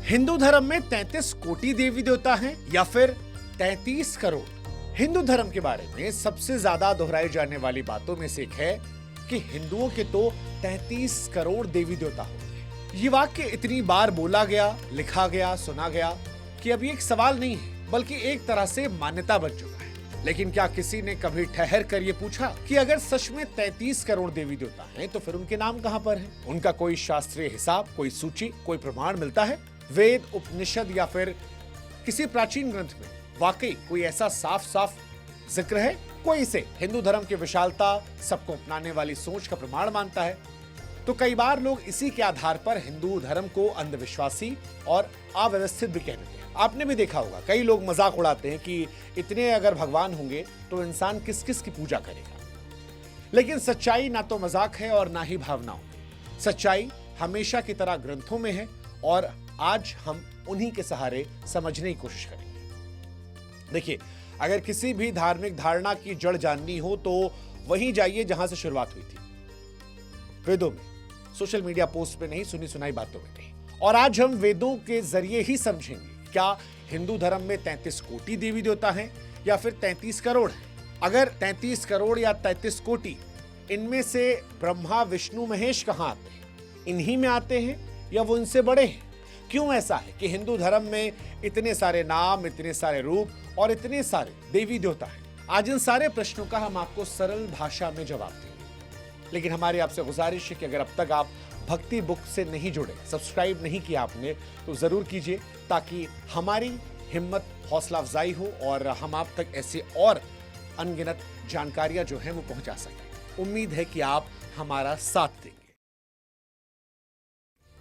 हिंदू धर्म में 33 कोटि देवी देवता हैं या फिर 33 करोड़? हिंदू धर्म के बारे में सबसे ज्यादा दोहराई जाने वाली बातों में से एक है कि हिंदुओं के तो 33 करोड़ देवी देवता होते हैं। ये वाक्य इतनी बार बोला गया, लिखा गया, सुना गया कि अब ये एक सवाल नहीं है बल्कि एक तरह से मान्यता बन चुका है। लेकिन क्या किसी ने कभी ठहर कर ये पूछा कि अगर सच में 33 करोड़ देवी देवता हैं तो फिर उनके नाम कहां पर हैं? उनका कोई शास्त्रीय हिसाब, कोई सूची, कोई प्रमाण मिलता है? वेद, उपनिषद या फिर किसी प्राचीन ग्रंथ में वाकई कोई ऐसा साफ साफ जिक्र है? कोई इसे हिंदू धर्म की विशालता, सबको अपनाने वाली सोच का प्रमाण मानता है? तो कई बार लोग इसी के आधार पर हिंदू धर्म को अंधविश्वासी और अव्यवस्थित भी कह देते हैं। आपने भी देखा होगा, कई लोग मजाक उड़ाते हैं कि इतने अगर भगवान होंगे तो इंसान किस किस की पूजा करेगा। लेकिन सच्चाई ना तो मजाक है और ना ही भावनाओं में। सच्चाई हमेशा की तरह ग्रंथों में है और आज हम उन्हीं के सहारे समझने की कोशिश करेंगे। देखिए, अगर किसी भी धार्मिक धारणा की जड़ जाननी हो तो वहीं जाइए जहां से शुरुआत हुई थी, वेदों में। सोशल मीडिया पोस्ट पे नहीं, सुनी सुनाई बातों में नहीं। और आज हम वेदों के जरिए ही समझेंगे क्या हिंदू धर्म में 33 कोटि देवी देवता हैं या फिर 33 करोड़ हैं। अगर 33 करोड़ या 33 कोटि, इनमें से ब्रह्मा, विष्णु, महेश कहां आते हैं? इन्हीं में आते हैं या वो इनसे बड़े हैं? क्यों ऐसा है कि हिंदू धर्म में इतने सारे नाम, इतने सारे रूप और इतने सारे देवी देवता हैं? आज इन सारे प्रश्नों का हम आपको सरल भाषा में जवाब देंगे। लेकिन हमारी आपसे गुजारिश है कि अगर अब तक आप भक्ति बुक से नहीं जुड़े, सब्सक्राइब नहीं किया आपने, तो जरूर कीजिए ताकि हमारी हिम्मत, हौसला अफजाई हो और हम आप तक ऐसे और अनगिनत जानकारियां जो हैं वो पहुंचा सकें। उम्मीद है कि आप हमारा साथ देंगे।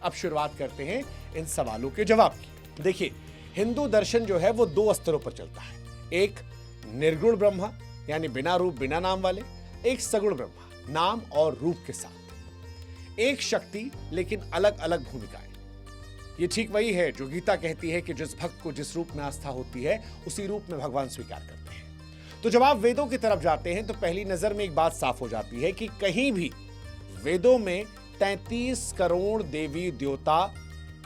अब शुरुआत करते हैं इन सवालों के जवाब की। देखिए, हिंदू दर्शन जो है वो 2 स्तरों पर चलता है। एक निर्गुण ब्रह्मा यानी बिना रूप बिना नाम वाले, एक सगुण ब्रह्मा नाम और रूप के साथ। एक शक्ति लेकिन अलग अलग भूमिकाएं। ये ठीक वही है जो गीता कहती है कि जिस भक्त को जिस रूप में आस्था होती है उसी रूप में भगवान स्वीकार करते हैं। तो जब आप वेदों की तरफ जाते हैं तो पहली नजर में एक बात साफ हो जाती है कि कहीं भी वेदों में 33 करोड़ देवी देवता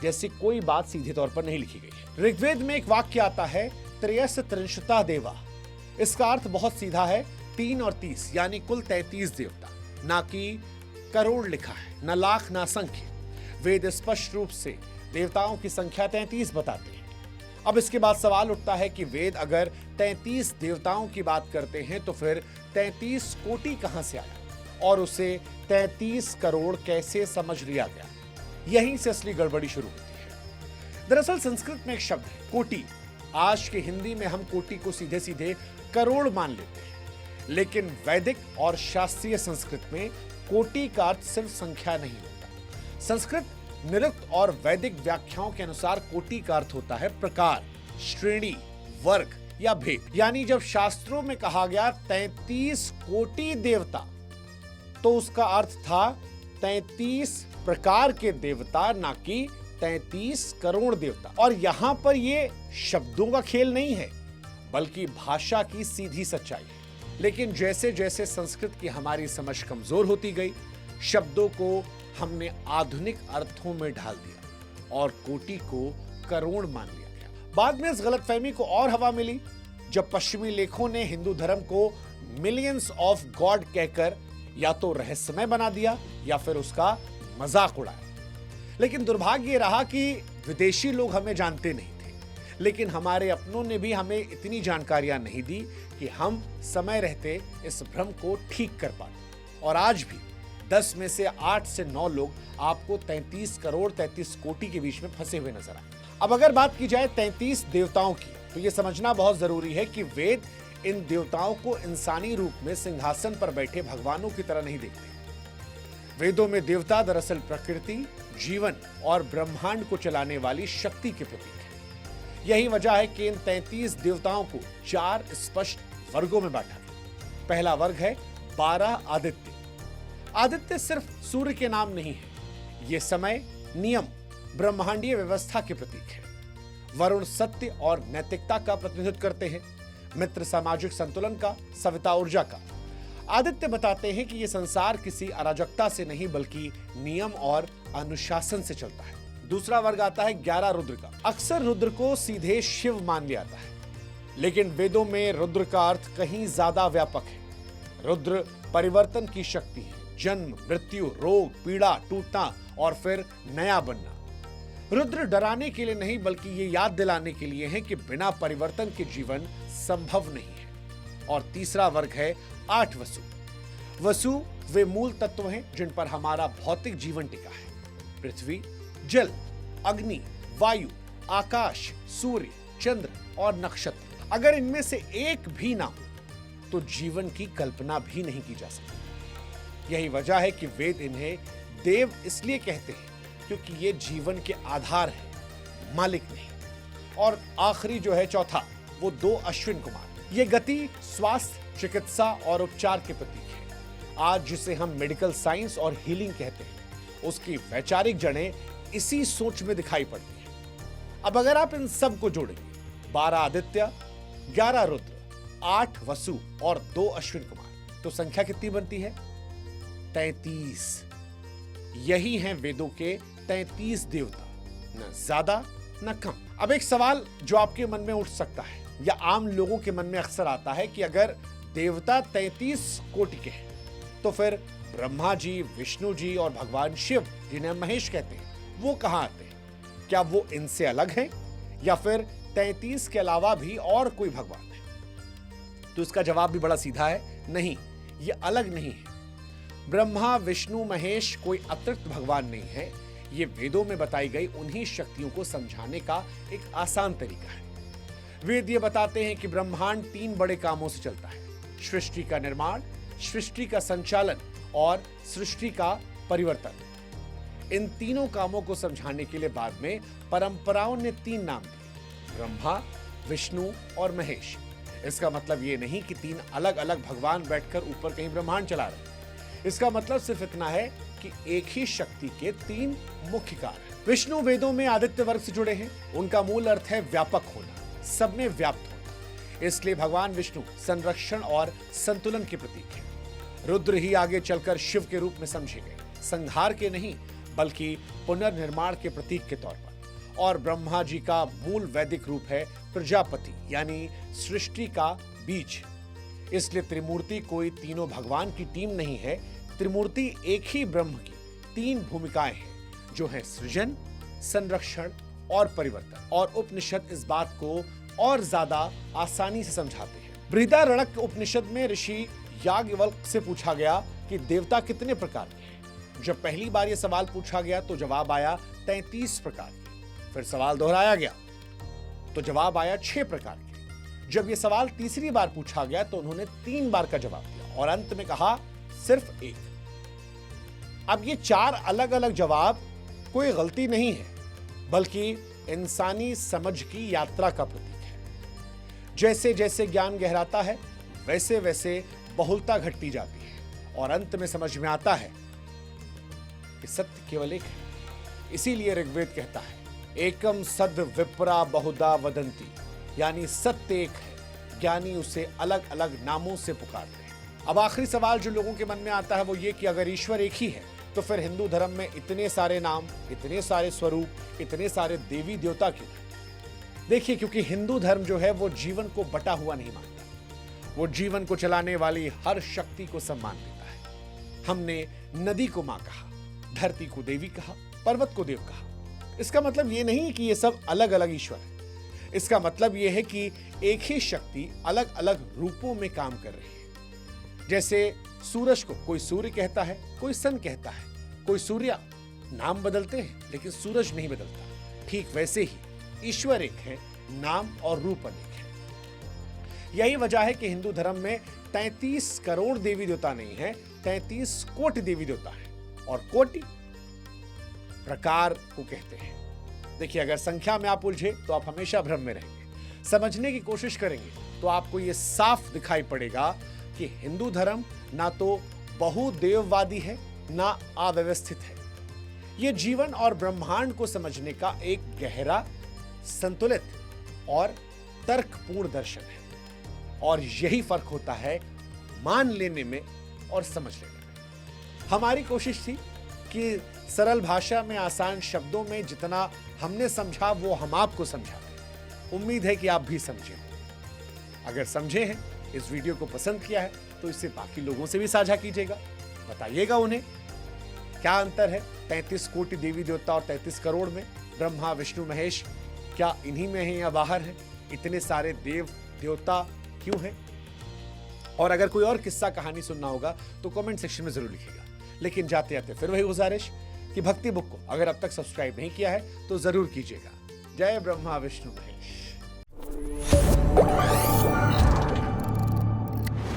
जैसी कोई बात सीधे तौर पर नहीं लिखी गई है। ऋग्वेद में एक वाक्य आता है, त्रयस त्रिंशता देवा। इसका अर्थ बहुत सीधा है, 3 और 30 यानी कुल 33 देवता। ना कि करोड़ लिखा है, न लाख, ना संख्या। वेद स्पष्ट रूप से देवताओं की संख्या 33 बताते हैं। अब इसके बाद सवाल उठता है कि वेद अगर 33 देवताओं की बात करते हैं तो फिर 33 कोटि कहां से आया और उसे 33 करोड़ कैसे समझ लिया गया? यहीं से असली गड़बड़ी शुरू होती है। दरअसल संस्कृत में एक शब्द है कोटि। आज के हिंदी में हम कोटि को सीधे सीधे करोड़ मान लेते हैं, लेकिन वैदिक और शास्त्रीय संस्कृत में कोटि का अर्थ सिर्फ संख्या नहीं होता। संस्कृत निरुक्त और वैदिक व्याख्याओं के अनुसार कोटि का अर्थ होता है प्रकार, श्रेणी, वर्ग या भेद। यानी जब शास्त्रों में कहा गया 33 कोटि देवता तो उसका अर्थ था 33 प्रकार के देवता, ना कि 33 करोड़ देवता। और यहां पर ये शब्दों का खेल नहीं है बल्कि भाषा की सीधी सच्चाई है। लेकिन जैसे जैसे संस्कृत की हमारी समझ कमजोर होती गई, शब्दों को हमने आधुनिक अर्थों में ढाल दिया और कोटि को करोड़ मान लिया गया। बाद में इस गलतफहमी को और हवा मिली जब पश्चिमी लेखों ने हिंदू धर्म को मिलियंस ऑफ गॉड कहकर या तो रहस्यमय बना दिया या फिर उसका मजाक उड़ाया। लेकिन दुर्भाग्य रहा कि विदेशी लोग हमें जानते नहीं थे, लेकिन हमारे अपनों ने भी हमें इतनी जानकारियां नहीं दी कि हम समय रहते इस भ्रम को ठीक कर पाते। और आज भी 10 में से 8 से 9 लोग आपको 33 करोड़ 33 कोटि के बीच में फंसे हुए नजर आए। अब अगर बात की जाए 33 देवताओं की, तो यह समझना बहुत जरूरी है कि वेद इन देवताओं को इंसानी रूप में सिंहासन पर बैठे भगवानों की तरह नहीं देखते। वेदों में देवता दरअसल प्रकृति, जीवन और ब्रह्मांड को चलाने वाली शक्ति के प्रतीक है। यही वजह है कि इन 33 देवताओं को 4 स्पष्ट वर्गों में बांटा गया। पहला वर्ग है 12 आदित्य। आदित्य सिर्फ सूर्य के नाम नहीं है, ये समय, नियम, ब्रह्मांडीय व्यवस्था के प्रतीक है। वरुण सत्य और नैतिकता का प्रतिनिधित्व करते हैं, मित्र सामाजिक संतुलन का, सविता ऊर्जा का। आदित्य बताते हैं कि यह संसार किसी अराजकता से नहीं बल्कि नियम और अनुशासन से चलता है। दूसरा वर्ग आता है 11 रुद्र का। अक्सर रुद्र को सीधे शिव मान लिया जाता है, लेकिन वेदों में रुद्र का अर्थ कहीं ज्यादा व्यापक है। रुद्र परिवर्तन की शक्ति है, जन्म, मृत्यु, रोग, पीड़ा, टूटना और फिर नया बनना। रुद्र डराने के लिए नहीं, बल्कि ये याद दिलाने के लिए है कि बिना परिवर्तन के जीवन संभव नहीं है। और तीसरा वर्ग है 8 वसु। वसु वे मूल तत्व हैं जिन पर हमारा भौतिक जीवन टिका है। पृथ्वी, जल, अग्नि, वायु, आकाश, सूर्य, चंद्र और नक्षत्र। अगर इनमें से एक भी ना हो तो जीवन की कल्पना भी नहीं की जा सकती। यही वजह है कि वेद इन्हें देव इसलिए कहते हैं क्योंकि ये जीवन के आधार है, मालिक नहीं। और आखिरी जो है चौथा, वो 2 अश्विन कुमार। ये गति, स्वास्थ्य, चिकित्सा और उपचार के प्रतीक है। आज जिसे हम मेडिकल साइंस और हीलिंग कहते हैं, उसकी वैचारिक जड़ें इसी सोच में दिखाई पड़ती है। अब अगर आप इन सब को जोड़ेंगे, 12 आदित्य, 11 रुद्र, 8 वसु और 2 अश्विन कुमार, तो संख्या कितनी बनती है? 33। यही हैं वेदों के 33 देवता, न ज्यादा न कम। अब एक सवाल जो आपके मन में उठ सकता है या आम लोगों के मन में अक्सर आता है कि अगर देवता 33 कोटि के हैं तो फिर ब्रह्मा जी, विष्णु जी और भगवान शिव, जिन्हें महेश कहते हैं, वो कहां आते हैं? क्या वो इनसे अलग हैं या फिर 33 के अलावा भी और कोई भगवान है? तो इसका जवाब भी बड़ा सीधा है, नहीं, ये अलग नहीं है। ब्रह्मा, विष्णु, महेश कोई अतिरिक्त भगवान नहीं है। ये वेदों में बताई गई उन्हीं शक्तियों को समझाने का एक आसान तरीका है। वेद ये बताते हैं कि ब्रह्मांड 3 बड़े कामों से चलता है: सृष्टि का निर्माण, सृष्टि का संचालन और सृष्टि का परिवर्तन। इन तीनों कामों को समझाने के लिए बाद में परंपराओं ने 3 नाम दिए: ब्रह्मा, विष्णु और महेश। इसका मतलब ये नहीं कि 3 अलग अलग भगवान बैठकर ऊपर कहीं ब्रह्मांड चला रहे। इसका मतलब सिर्फ इतना है कि एक ही शक्ति के 3 मुख्य कार्य। विष्णु वेदों में आदित्य वर्ग से जुड़े हैं। उनका मूल अर्थ है व्यापक होना, सब में व्याप्त होना। इसलिए भगवान विष्णु संरक्षण और संतुलन के प्रतीक है। रुद्र ही आगे चलकर शिव के रूप में समझे गए, संहार के नहीं बल्कि पुनर्निर्माण के प्रतीक के तौर पर। और ब्रह्मा जी का मूल वैदिक रूप है प्रजापति, यानी सृष्टि का बीज। इसलिए त्रिमूर्ति कोई तीनों भगवान की टीम नहीं है। त्रिमूर्ति एक ही ब्रह्म की 3 भूमिकाएं हैं, जो हैं सृजन, संरक्षण और परिवर्तन। और उपनिषद इस बात को और ज्यादा आसानी से समझाते हैं। बृहदारण्यक उपनिषद में ऋषि याज्ञवल्क्य से पूछा गया कि देवता कितने प्रकार के हैं। जब पहली बार यह सवाल पूछा गया तो जवाब आया 33 प्रकार के। फिर सवाल दोहराया गया तो जवाब आया 6 प्रकार के। जब यह सवाल तीसरी बार पूछा गया तो उन्होंने 3 बार का जवाब दिया और अंत में कहा सिर्फ 1। अब ये 4 अलग अलग जवाब कोई गलती नहीं है, बल्कि इंसानी समझ की यात्रा का प्रतीक है। जैसे जैसे ज्ञान गहराता है, वैसे वैसे बहुलता घटती जाती है और अंत में समझ में आता है कि सत्य केवल एक है। इसीलिए ऋग्वेद कहता है, एकम सद विप्रा बहुधा वदंती, यानी सत्य एक है, ज्ञानी उसे अलग अलग नामों से पुकारते हैं। अब आखिरी सवाल जो लोगों के मन में आता है वो ये कि अगर ईश्वर एक ही है तो फिर हिंदू धर्म में इतने सारे नाम, इतने सारे स्वरूप, इतने सारे देवी देवता क्यों? देखिए, क्योंकि हिंदू धर्म जो है वो जीवन को बटा हुआ नहीं मानता। वो जीवन को चलाने वाली हर शक्ति को सम्मान देता है। हमने नदी को मां कहा, धरती को देवी कहा, पर्वत को देव कहा। इसका मतलब ये नहीं कि ये सब अलग अलग ईश्वर है। इसका मतलब ये है कि एक ही शक्ति अलग अलग रूपों में काम कर रही है। जैसे सूरज को कोई सूर्य कहता है, कोई सन कहता है, कोई सूर्या। नाम बदलते हैं लेकिन सूरज नहीं बदलता। ठीक वैसे ही ईश्वर एक है, नाम और रूप अनेक है। यही वजह है कि हिंदू धर्म में 33 करोड़ देवी देवता नहीं है, 33 कोटि देवी देवता है। और कोटि प्रकार को कहते हैं। देखिए, अगर संख्या में आप उलझे तो आप हमेशा भ्रम में रहेंगे। समझने की कोशिश करेंगे तो आपको यह साफ दिखाई पड़ेगा कि हिंदू धर्म ना तो बहुदेववादी है, ना अव्यवस्थित है। यह जीवन और ब्रह्मांड को समझने का एक गहरा, संतुलित और तर्कपूर्ण दर्शन है। और यही फर्क होता है मान लेने में और समझ लेने में। हमारी कोशिश थी कि सरल भाषा में, आसान शब्दों में जितना हमने समझा वो हम आपको समझाते हैं। उम्मीद है कि आप भी समझे। अगर समझे हैं, इस वीडियो को पसंद किया है तो इसे बाकी लोगों से भी साझा कीजिएगा। बताइएगा उन्हें क्या अंतर है 33 कोटि देवी देवता और 33 करोड़ में। ब्रह्मा विष्णु महेश क्या इन्हीं में है या बाहर है? इतने सारे देव देवता क्यों हैं? और अगर कोई और किस्सा कहानी सुनना होगा तो कमेंट सेक्शन में जरूर लिखिएगा। लेकिन जाते जाते फिर वही गुजारिश कि भक्ति बुक को अगर अब तक सब्सक्राइब नहीं किया है तो जरूर कीजिएगा। जय ब्रह्मा विष्णु महेश।